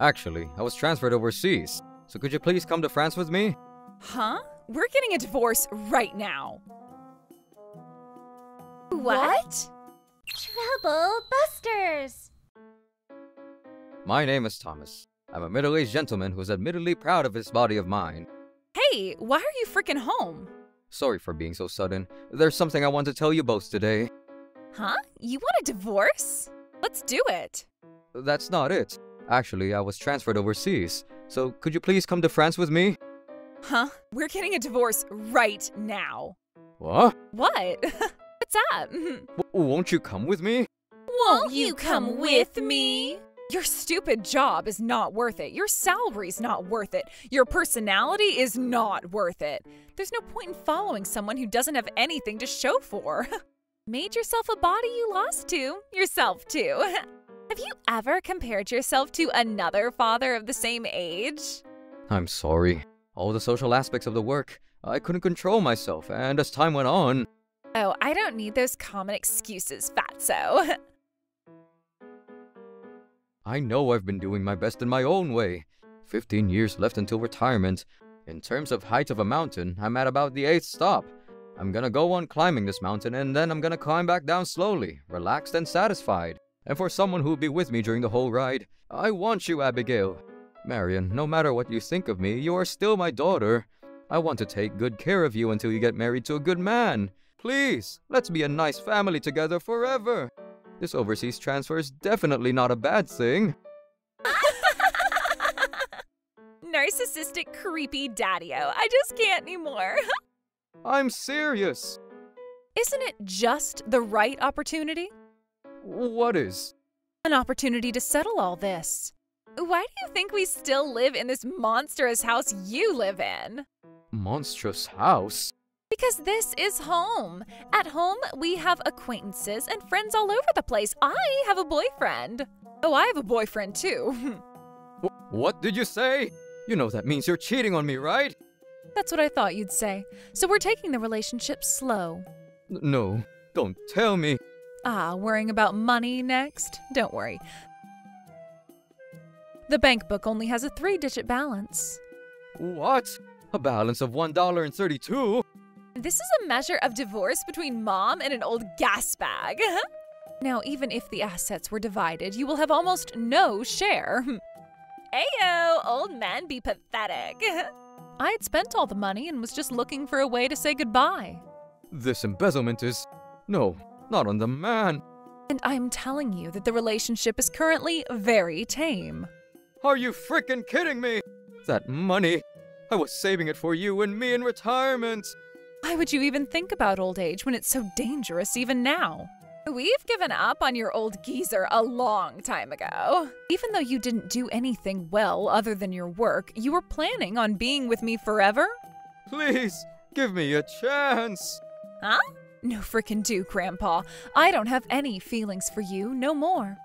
Actually, I was transferred overseas, so could you please come to France with me? Huh? We're getting a divorce right now. What? Trouble Busters! My name is Thomas. I'm a middle-aged gentleman who's admittedly proud of his body of mine. Hey, why are you freaking home? Sorry for being so sudden. There's something I want to tell you both today. Huh? You want a divorce? Let's do it. That's not it. Actually, I was transferred overseas, so could you please come to France with me? Huh? We're getting a divorce right now. What? What? What's up? Won't you come with me? Won't you come with me? Your stupid job is not worth it. Your salary's not worth it. Your personality is not worth it. There's no point in following someone who doesn't have anything to show for. Made yourself a body you lost to. Yourself, too. Have you ever compared yourself to another father of the same age? I'm sorry. All the social aspects of the work, I couldn't control myself, and as time went on... Oh, I don't need those common excuses, fatso. I know I've been doing my best in my own way. 15 years left until retirement. In terms of height of a mountain, I'm at about the 8th stop. I'm gonna go on climbing this mountain, and then I'm gonna climb back down slowly, relaxed and satisfied. And for someone who'll be with me during the whole ride, I want you, Abigail. Marion, no matter what you think of me, you are still my daughter. I want to take good care of you until you get married to a good man. Please, let's be a nice family together forever. This overseas transfer is definitely not a bad thing. Narcissistic, creepy daddy-o. I just can't anymore. I'm serious. Isn't it just the right opportunity? What is? An opportunity to settle all this. Why do you think we still live in this monstrous house you live in? Monstrous house? Because this is home. At home, we have acquaintances and friends all over the place. I have a boyfriend. Oh, I have a boyfriend too. What did you say? You know that means you're cheating on me, right? That's what I thought you'd say. So we're taking the relationship slow. No, don't tell me. Ah, worrying about money next? Don't worry. The bank book only has a 3-digit balance. What? A balance of $1.32? This is a measure of divorce between mom and an old gas bag. Now, even if the assets were divided, you will have almost no share. Ayo, old men be pathetic. I had spent all the money and was just looking for a way to say goodbye. This embezzlement is... No, not on the man. And I'm telling you that the relationship is currently very tame. Are you frickin' kidding me? That money, I was saving it for you and me in retirement. Why would you even think about old age when it's so dangerous even now? We've given up on your old geezer a long time ago. Even though you didn't do anything well other than your work, you were planning on being with me forever? Please, give me a chance. Huh? No frickin' do, Grandpa. I don't have any feelings for you, no more.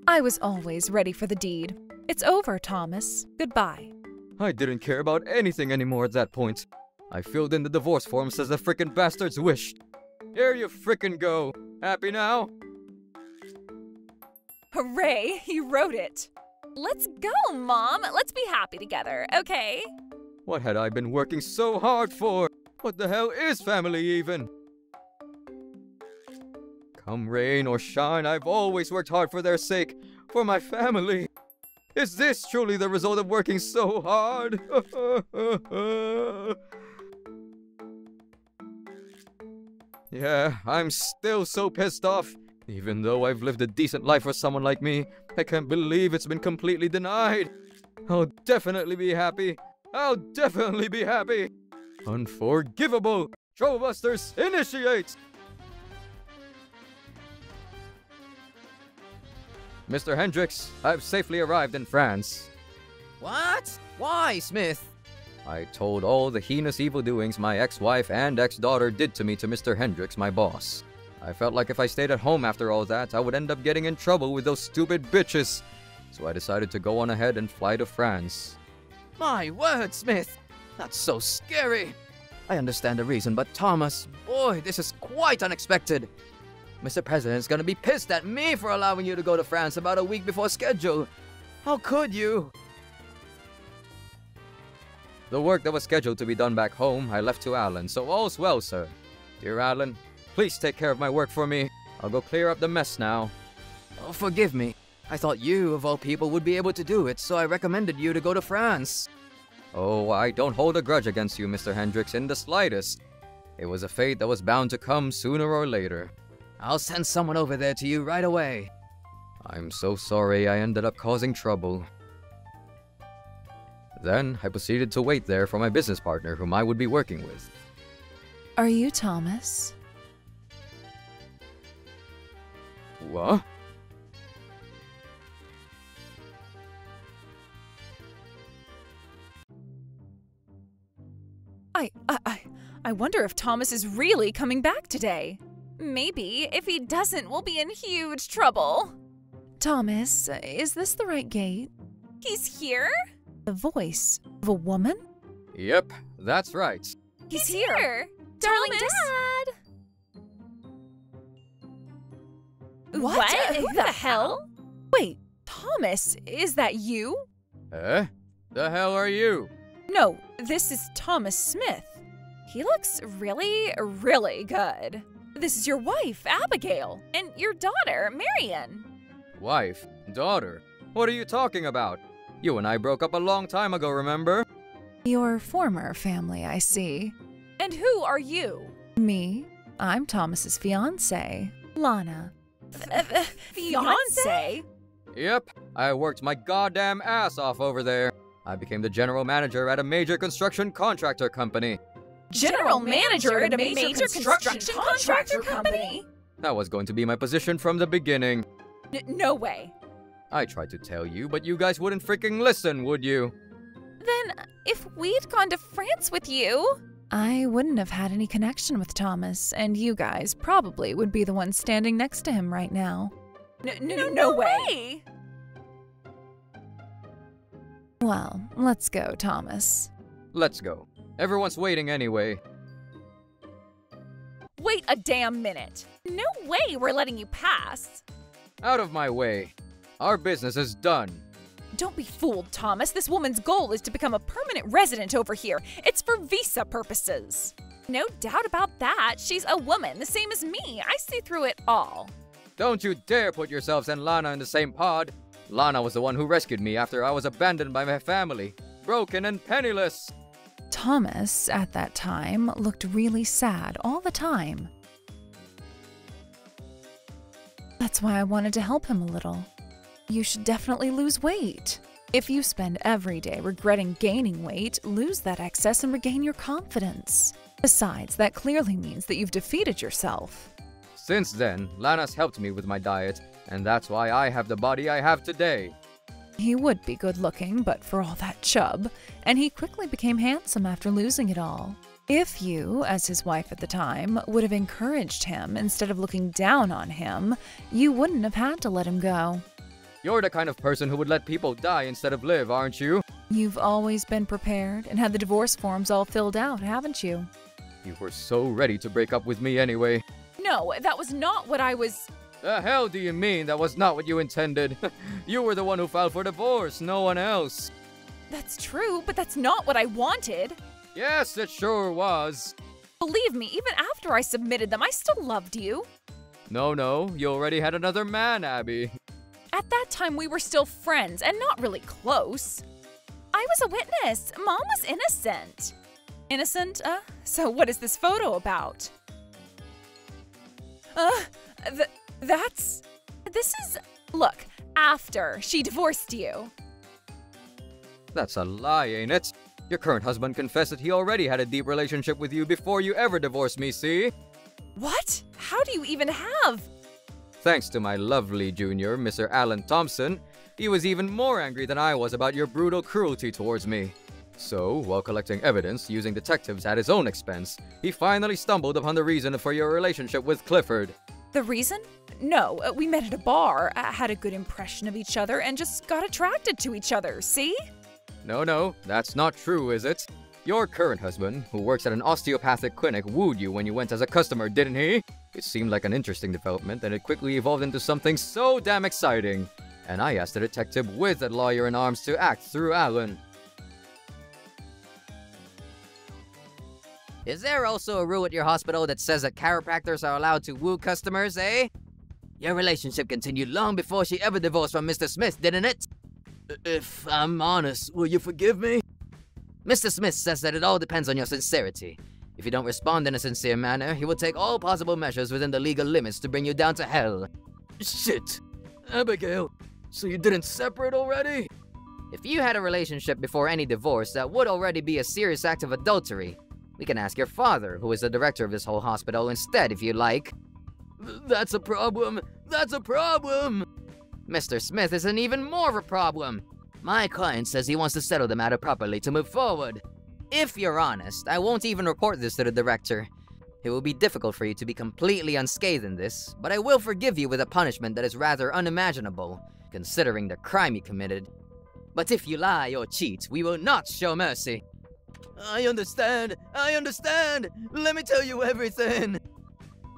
I was always ready for the deed. It's over, Thomas. Goodbye. I didn't care about anything anymore at that point. I filled in the divorce forms as the frickin' bastards wished. Here you frickin' go. Happy now? Hooray, he wrote it. Let's go, Mom. Let's be happy together, okay? What had I been working so hard for? What the hell is family even? Come rain or shine, I've always worked hard for their sake, for my family. Is this truly the result of working so hard? Yeah, I'm still so pissed off. Even though I've lived a decent life for someone like me, I can't believe it's been completely denied. I'll definitely be happy. I'll definitely be happy. Unforgivable. Troublebusters, initiate! Mr. Hendricks, I've safely arrived in France. What? Why, Smith? I told all the heinous evildoings my ex-wife and ex-daughter did to me to Mr. Hendricks, my boss. I felt like if I stayed at home after all that, I would end up getting in trouble with those stupid bitches. So I decided to go on ahead and fly to France. My word, Smith! That's so scary! I understand the reason, but Thomas, boy, this is quite unexpected. Mr. President's gonna be pissed at me for allowing you to go to France about a week before schedule. How could you? The work that was scheduled to be done back home, I left to Alan, so all's well, sir. Dear Alan, please take care of my work for me. I'll go clear up the mess now. Oh, forgive me. I thought you, of all people, would be able to do it, so I recommended you to go to France. Oh, I don't hold a grudge against you, Mr. Hendricks, in the slightest. It was a fate that was bound to come sooner or later. I'll send someone over there to you right away. I'm so sorry I ended up causing trouble. Then, I proceeded to wait there for my business partner whom I would be working with. Are you Thomas? What? I wonder if Thomas is really coming back today. Maybe. If he doesn't, we'll be in huge trouble. Thomas, is this the right gate? He's here? The voice of a woman? Yep, that's right. He's here! Darling Dad! What? Who the hell? Wait, Thomas, is that you? Eh? The hell are you? No, this is Thomas Smith. He looks really, really good. This is your wife, Abigail, and your daughter, Marion. Wife? Daughter? What are you talking about? You and I broke up a long time ago, remember? Your former family, I see. And who are you? Me. I'm Thomas's fiancée, Lana. Fiancé? Yep, I worked my goddamn ass off over there. I became the general manager at a major construction contractor company. General manager at a major construction contractor company? That was going to be my position from the beginning. No way. I tried to tell you, but you guys wouldn't freaking listen, would you? Then, if we'd gone to France with you, I wouldn't have had any connection with Thomas, and you guys probably would be the ones standing next to him right now. No way! Well, let's go, Thomas. Let's go. Everyone's waiting anyway. Wait a damn minute. No way we're letting you pass. Out of my way. Our business is done. Don't be fooled, Thomas. This woman's goal is to become a permanent resident over here. It's for visa purposes. No doubt about that. She's a woman, the same as me. I see through it all. Don't you dare put yourselves and Lana in the same pod. Lana was the one who rescued me after I was abandoned by my family, broken and penniless. Thomas, at that time, looked really sad all the time. That's why I wanted to help him a little. You should definitely lose weight. If you spend every day regretting gaining weight, lose that excess and regain your confidence. Besides, that clearly means that you've defeated yourself. Since then, Lana's helped me with my diet, and that's why I have the body I have today. He would be good looking, but for all that chub, and he quickly became handsome after losing it all. If you, as his wife at the time, would have encouraged him instead of looking down on him, you wouldn't have had to let him go. You're the kind of person who would let people die instead of live, aren't you? You've always been prepared and had the divorce forms all filled out, haven't you? You were so ready to break up with me anyway. No, that was not what I was... The hell do you mean that was not what you intended? You were the one who filed for divorce, no one else. That's true, but that's not what I wanted. Yes, it sure was. Believe me, even after I submitted them, I still loved you. No, you already had another man, Abby. At that time, we were still friends and not really close. I was a witness. Mom was innocent. Innocent? So what is this photo about? This is... Look, after she divorced you. That's a lie, ain't it? Your current husband confessed that he already had a deep relationship with you before you ever divorced me, see? What? How do you even have... Thanks to my lovely junior, Mr. Alan Thompson, he was even more angry than I was about your brutal cruelty towards me. So, while collecting evidence using detectives at his own expense, he finally stumbled upon the reason for your relationship with Clifford. The reason? No, we met at a bar, had a good impression of each other, and just got attracted to each other, see? No, that's not true, is it? Your current husband, who works at an osteopathic clinic, wooed you when you went as a customer, didn't he? It seemed like an interesting development, and it quickly evolved into something so damn exciting. and I asked the detective with the lawyer in arms to act through Alan. Is there also a rule at your hospital that says that chiropractors are allowed to woo customers, eh? Your relationship continued long before she ever divorced from Mr. Smith, didn't it? If I'm honest, will you forgive me? Mr. Smith says that it all depends on your sincerity. If you don't respond in a sincere manner, he will take all possible measures within the legal limits to bring you down to hell. Shit. Abigail, so you didn't separate already? If you had a relationship before any divorce, that would already be a serious act of adultery. We can ask your father, who is the director of this whole hospital, instead if you like. That's a problem. That's a problem. Mr. Smith is an even more of a problem. My client says he wants to settle the matter properly to move forward. If you're honest, I won't even report this to the director. It will be difficult for you to be completely unscathed in this, but I will forgive you with a punishment that is rather unimaginable, considering the crime you committed. But if you lie or cheat, we will not show mercy. I understand. Let me tell you everything.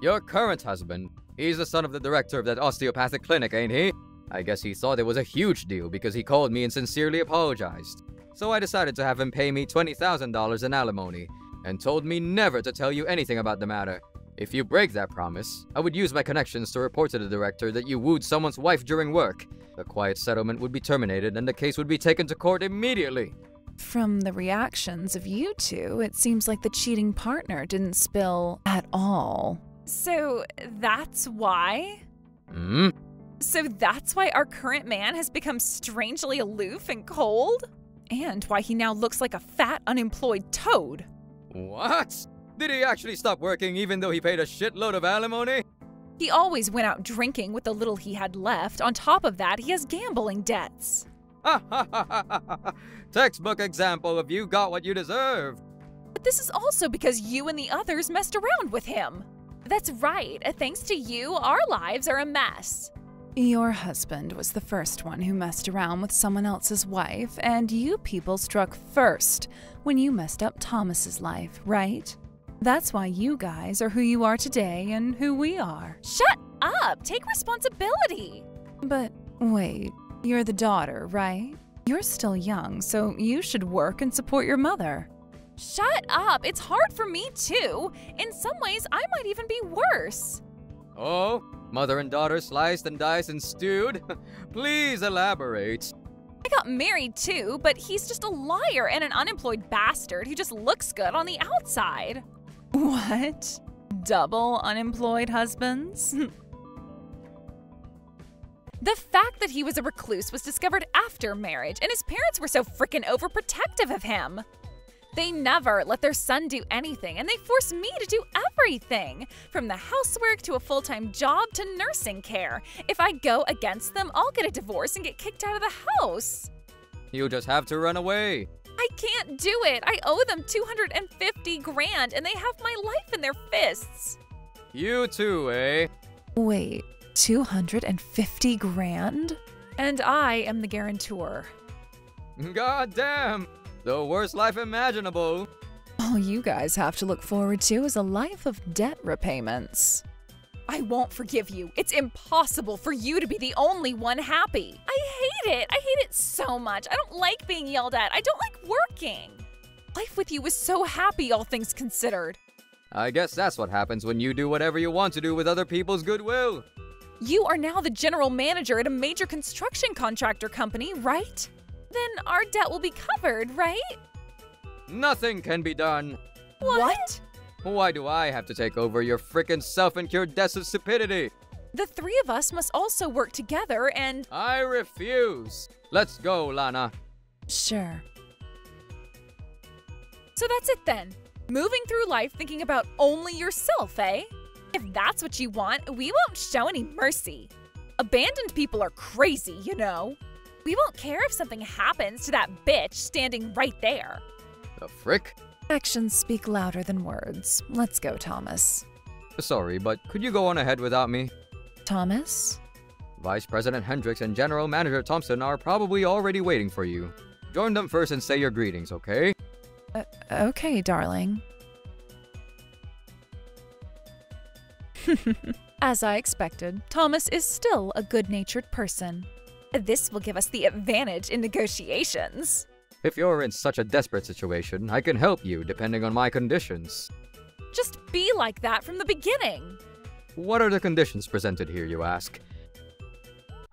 Your current husband, he's the son of the director of that osteopathic clinic, ain't he? I guess he thought it was a huge deal because he called me and sincerely apologized. So I decided to have him pay me $20,000 in alimony and told me never to tell you anything about the matter. If you break that promise, I would use my connections to report to the director that you wooed someone's wife during work. The quiet settlement would be terminated and the case would be taken to court immediately. From the reactions of you two, it seems like the cheating partner didn't spill at all. So that's why? So that's why our current man has become strangely aloof and cold? And why he now looks like a fat, unemployed toad. What? Did he actually stop working even though he paid a shitload of alimony? He always went out drinking with the little he had left. On top of that, he has gambling debts. Textbook example of you got what you deserve. But this is also because you and the others messed around with him. That's right. Thanks to you, our lives are a mess. Your husband was the first one who messed around with someone else's wife, and you people struck first when you messed up Thomas's life, right? That's why you guys are who you are today and who we are. Shut up! Take responsibility! But wait, you're the daughter, right? You're still young, so you should work and support your mother. Shut up! It's hard for me too. In some ways, I might even be worse. Oh, mother and daughter sliced and diced and stewed? Please elaborate. I got married too, but he's just a liar and an unemployed bastard who just looks good on the outside. What? Double unemployed husbands? The fact that he was a recluse was discovered after marriage, and his parents were so frickin' overprotective of him. They never let their son do anything, and they force me to do everything, from the housework to a full-time job to nursing care. If I go against them, I'll get a divorce and get kicked out of the house. You just have to run away. I can't do it. I owe them $250,000, and they have my life in their fists. You too, eh? Wait, $250,000? And I am the guarantor. God damn! The worst life imaginable. All you guys have to look forward to is a life of debt repayments. I won't forgive you. It's impossible for you to be the only one happy. I hate it. I hate it so much. I don't like being yelled at. I don't like working. Life with you was so happy, all things considered. I guess that's what happens when you do whatever you want to do with other people's goodwill. You are now the general manager at a major construction contractor company, right? Then our debt will be covered, right? Nothing can be done. What? Why do I have to take over your frickin' self-incurred debts of stupidity? The three of us must also work together and— I refuse. Let's go, Lana. Sure. So that's it then. Moving through life thinking about only yourself, eh? If that's what you want, we won't show any mercy. Abandoned people are crazy, you know. We won't care if something happens to that bitch standing right there. The frick? Actions speak louder than words. Let's go, Thomas. Sorry, but could you go on ahead without me? Thomas? Vice President Hendricks and General Manager Thompson are probably already waiting for you. Join them first and say your greetings, okay? Okay, darling. As I expected, Thomas is still a good-natured person. This will give us the advantage in negotiations. If you're in such a desperate situation, I can help you depending on my conditions. Just be like that from the beginning. What are the conditions presented here, you ask?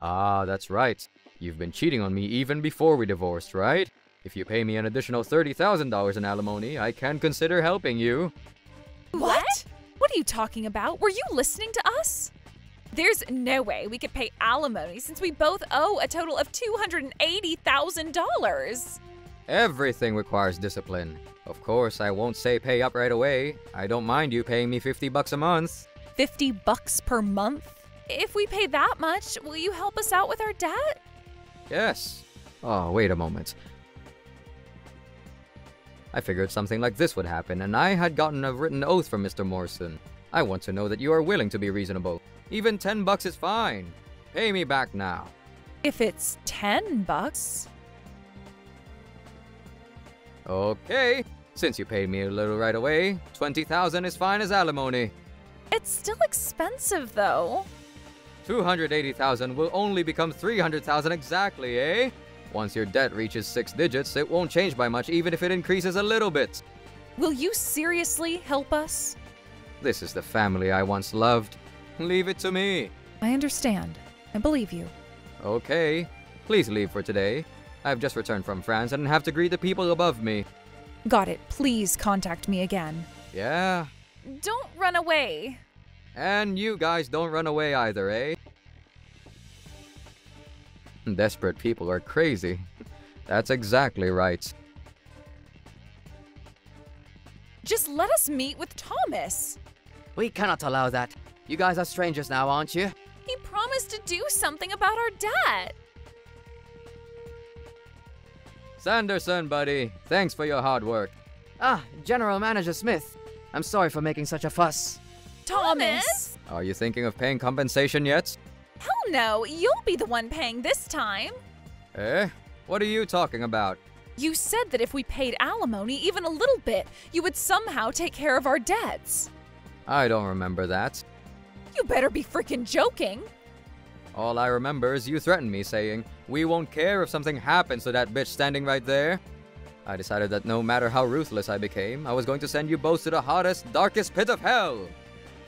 Ah, that's right. You've been cheating on me even before we divorced, right? If you pay me an additional $30,000 in alimony, I can consider helping you. What? What are you talking about? Were you listening to us? There's no way we could pay alimony since we both owe a total of $280,000. Everything requires discipline. Of course, I won't say pay up right away. I don't mind you paying me $50 a month. $50 per month? If we pay that much, will you help us out with our debt? Yes. Oh, wait a moment. I figured something like this would happen, and I had gotten a written oath from Mr. Morrison. I want to know that you are willing to be reasonable. Even $10 is fine. Pay me back now. If it's $10. Okay. Since you paid me a little right away, $20,000 is fine as alimony. It's still expensive, though. $280,000 will only become $300,000 exactly, eh? Once your debt reaches 6 digits, it won't change by much even if it increases a little bit. Will you seriously help us? This is the family I once loved. Leave it to me. I understand. I believe you. Okay. Please leave for today. I've just returned from France and have to greet the people above me. Got it. Please contact me again. Yeah. Don't run away. And you guys don't run away either, eh? Desperate people are crazy. That's exactly right. Just let us meet with Thomas. We cannot allow that. You guys are strangers now, aren't you? He promised to do something about our debt. Sanderson, buddy. Thanks for your hard work. Ah, General Manager Smith. I'm sorry for making such a fuss. Thomas? Are you thinking of paying compensation yet? Hell no. You'll be the one paying this time. Eh? What are you talking about? You said that if we paid alimony even a little bit, you would somehow take care of our debts. I don't remember that. You better be freaking joking. All I remember is you threatened me saying, we won't care if something happens to that bitch standing right there. I decided that no matter how ruthless I became, I was going to send you both to the hottest, darkest pit of hell.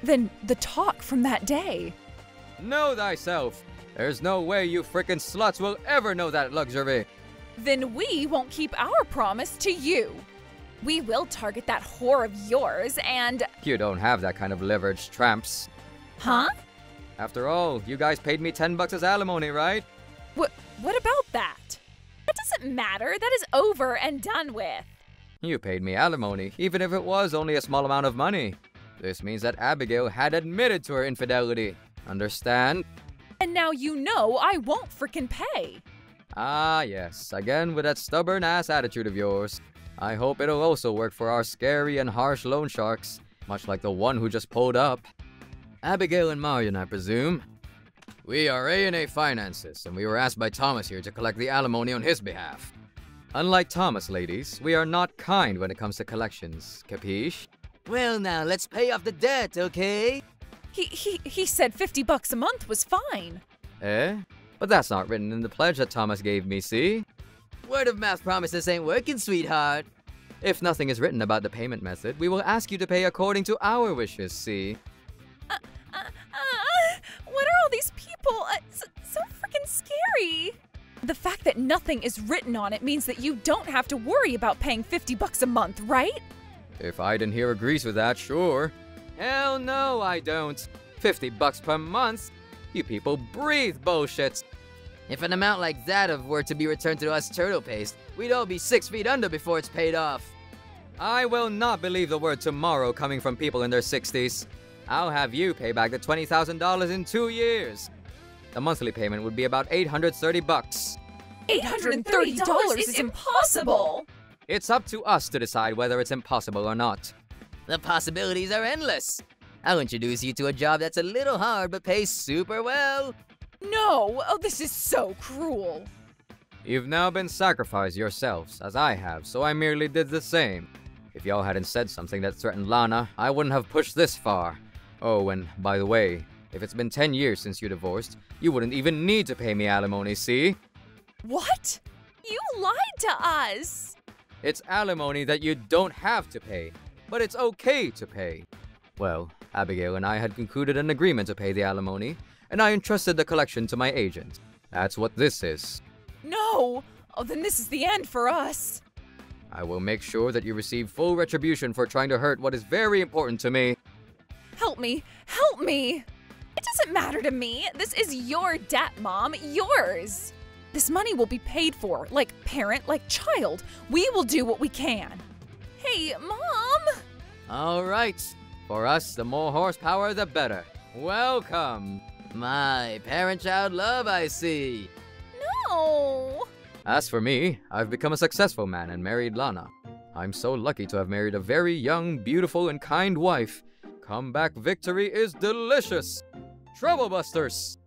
Then the talk from that day. Know thyself. There's no way you frickin' sluts will ever know that luxury. Then we won't keep our promise to you. We will target that whore of yours and... You don't have that kind of leverage, tramps. Huh? After all, you guys paid me $10 as alimony, right? What about that? That doesn't matter. That is over and done with. You paid me alimony, even if it was only a small amount of money. This means that Abigail had admitted to her infidelity. Understand? And now you know I won't frickin' pay. Ah, yes. Again with that stubborn-ass attitude of yours. I hope it'll also work for our scary and harsh loan sharks, much like the one who just pulled up. Abigail and Marion, I presume. We are A&A Finances, and we were asked by Thomas here to collect the alimony on his behalf. Unlike Thomas, ladies, we are not kind when it comes to collections, capiche? Well now, let's pay off the debt, okay? He said $50 a month was fine. Eh? But that's not written in the pledge that Thomas gave me, see? Word of mouth promises ain't working, sweetheart. If nothing is written about the payment method, we will ask you to pay according to our wishes, see? What are all these people? So freaking scary. The fact that nothing is written on it means that you don't have to worry about paying $50 a month, right? If Aiden here agrees with that, sure. Hell no, I don't. $50 per month? You people breathe bullshit. If an amount like that were to be returned to us turtle paste, we'd all be 6 feet under before it's paid off. I will not believe the word tomorrow coming from people in their 60s. I'll have you pay back the $20,000 in 2 years. The monthly payment would be about $830. $830 is impossible! It's up to us to decide whether it's impossible or not. The possibilities are endless. I'll introduce you to a job that's a little hard but pays super well. No! Oh, this is so cruel. You've now been sacrificed yourselves, as I have, so I merely did the same. If y'all hadn't said something that threatened Lana, I wouldn't have pushed this far. Oh, and by the way, If it's been 10 years since you divorced, you wouldn't even need to pay me alimony, see? What? You lied to us! It's alimony that you don't have to pay, but it's okay to pay. Well, Abigail and I had concluded an agreement to pay the alimony, and I entrusted the collection to my agent. That's what this is. No! Oh, then this is the end for us. I will make sure that you receive full retribution for trying to hurt what is very important to me. Help me! Help me! It doesn't matter to me. This is your debt, Mom. Yours. This money will be paid for, like parent, like child. We will do what we can. Hey, Mom! All right. For us, the more horsepower, the better. Welcome. My parent-child love, I see. No! As for me, I've become a successful man and married Lana. I'm so lucky to have married a very young, beautiful, and kind wife. Comeback victory is delicious. Troublebusters!